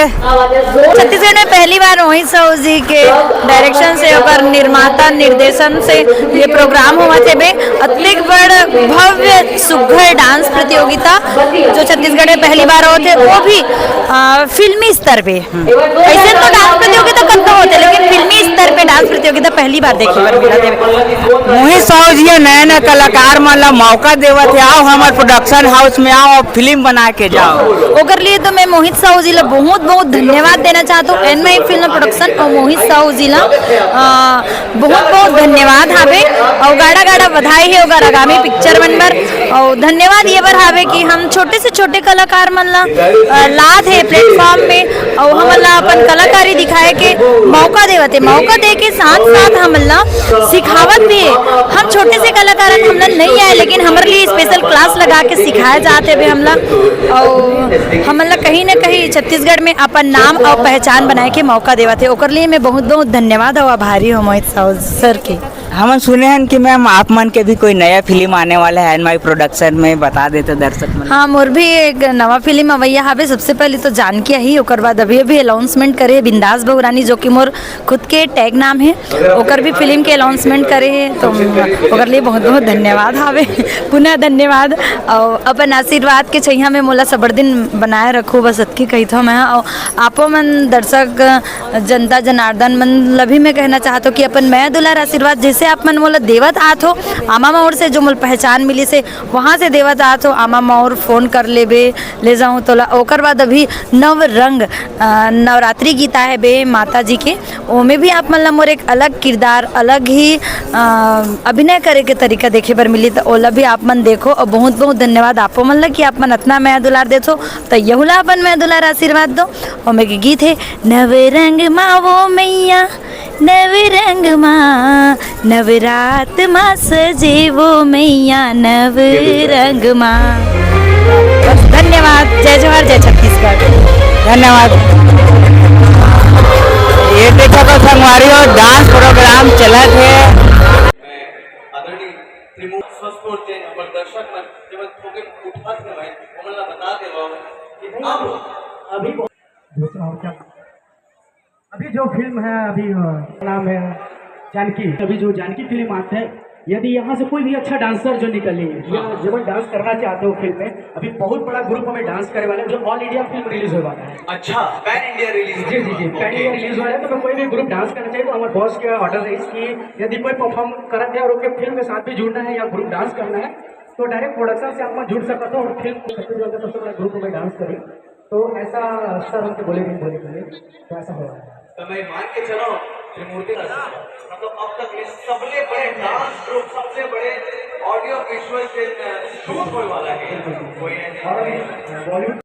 छत्तीसगढ़ में पहली बार मोहित साहू जी के डायरेक्शन से और निर्माता निर्देशन से ये प्रोग्राम हुआ थे बे अतिक बड़ भव्य सुघर डांस प्रतियोगिता जो छत्तीसगढ़ में पहली बार होते वो भी फिल्मी स्तर पे। ऐसे तो डांस प्रतियोगिता कब तो होते लेकिन फिल्मी स्तर पे डांस प्रतियोगिता पहली बार देखी बार मिला थे। मोहित साहू जी नए नए कलाकार मन ला मौका देवत है, आओ हमारे प्रोडक्शन हाउस में आओ और फिल्म बना के जाओ। ओकर लिए तो मैं मोहित साहू जी ला बहुत बहुत धन्यवाद देना चाहता हूँ। एनमाई फिल्म प्रोडक्शन और मोहित साहू जी ला बहुत बहुत धन्यवाद हावे और गाड़ा गाड़ा बधाई है ओकर आगामी पिक्चर मन बर। और धन्यवाद ये बर हावे कि हम छोटे से छोटे कलाकार मन ला लाद है प्लेटफॉर्म में और हमन ला अपन कलाकारी दिखाए के मौका देवत है। मौका दे के साथ साथ हमन ला सिखावत भी है। हम छोटे से कलाकार हमला नहीं आए लेकिन हमारे लिए स्पेशल क्लास लगा के सिखाया जाते भी हमला और हमन ला कहीं ना कहीं छत्तीसगढ़ में अपन नाम और पहचान बनाए के मौका देवा थे। ओकर लिए मैं बहुत बहुत धन्यवाद और आभारी हूँ मोहित साहू सर के। हम सुने हैं कि मैम आप मन के भी कोई नया फिल्म आने वाला है एनमाई प्रोडक्शन में, बता देते दर्शक मन। हाँ मोर भी एक नवा फिल्म अवैया हावे। सबसे पहले तो जानकी ही ओकर बाद अभी अनाउंसमेंट करे बिंदास बहुरानी जो कि मोर खुद के टैग नाम है ओकर भी फिल्म के अनाउंसमेंट करे है तो ओकर लिए बहुत बहुत धन्यवाद हावे पुनः धन्यवाद। और अपन आशीर्वाद के छैया में मोला सबर दिन बनाए रखो बस अतकी कही था मैं। और आपो मन दर्शक जनता जनार्दन मन ला भी मैं कहना चाहता हूँ कि अपन मैं दुलार आशीर्वाद जैसे आप मन मोला देवत आत हो आमा मोर से जो मोल पहचान मिली से वहाँ से देवत आत हो आमा मोर फोन कर ले जाऊँ तो ओकर बाद अभी नव रंग नवरात्रि गीता है बे माता जी के ओमे भी आप मन ला मोर एक अलग किरदार अलग ही अभिनय करे के तरीका देखे बर मिली तो ओला भी आप मन देखो। और बहुत बहुत धन्यवाद आपो मन ला कि आप मन इतना मैं दुलार देथो तो यहुला अपन मैं दुलार आशीर्वाद दो। और मेरे गीत है नव रंग मावो मैया नव रंग माँ नवरात माँ सजे वो मैया नव रंग माँ। धन्यवाद। जय जोहार जय छत्तीसगढ़। धन्यवाद। ये देखो तो संगवारी और डांस प्रोग्राम चलत है। अभी जो फिल्म है अभी नाम है जानकी। अभी जो जानकी फिल्म आते है यदि यहाँ से कोई भी अच्छा डांसर जो निकले या जब डांस करना चाहते हो फिल्म में अभी बहुत बड़ा ग्रुप हमें डांस करे वाले जो ऑल इंडिया फिल्म रिलीज हो वाला है। अच्छा पैन इंडिया रिलीज। जी जी जी पैन इंडिया रिलीज हो रहा है तो मैं कोई भी ग्रुप डांस करना चाहिए तो हमारे बॉस के ऑर्डर है इसकी यदि कोई परफॉर्म करते हैं और उसके फिल्म के साथ भी जुड़ना है या ग्रुप डांस करना है तो डायरेक्ट प्रोडक्शन से आप जुड़ सकते हो और फिल्म छत्तीसगढ़ का सबसे बड़ा ग्रुप में डांस करें तो ऐसा सर हमको बोले तो ऐसा हो रहा है। तो मैं मान के चलो त्रिमूर्ति मतलब अब तक ये सबसे बड़े डांस ग्रुप सबसे बड़े ऑडियो विजुअल शूट होने वाला है कोई बॉलीवुड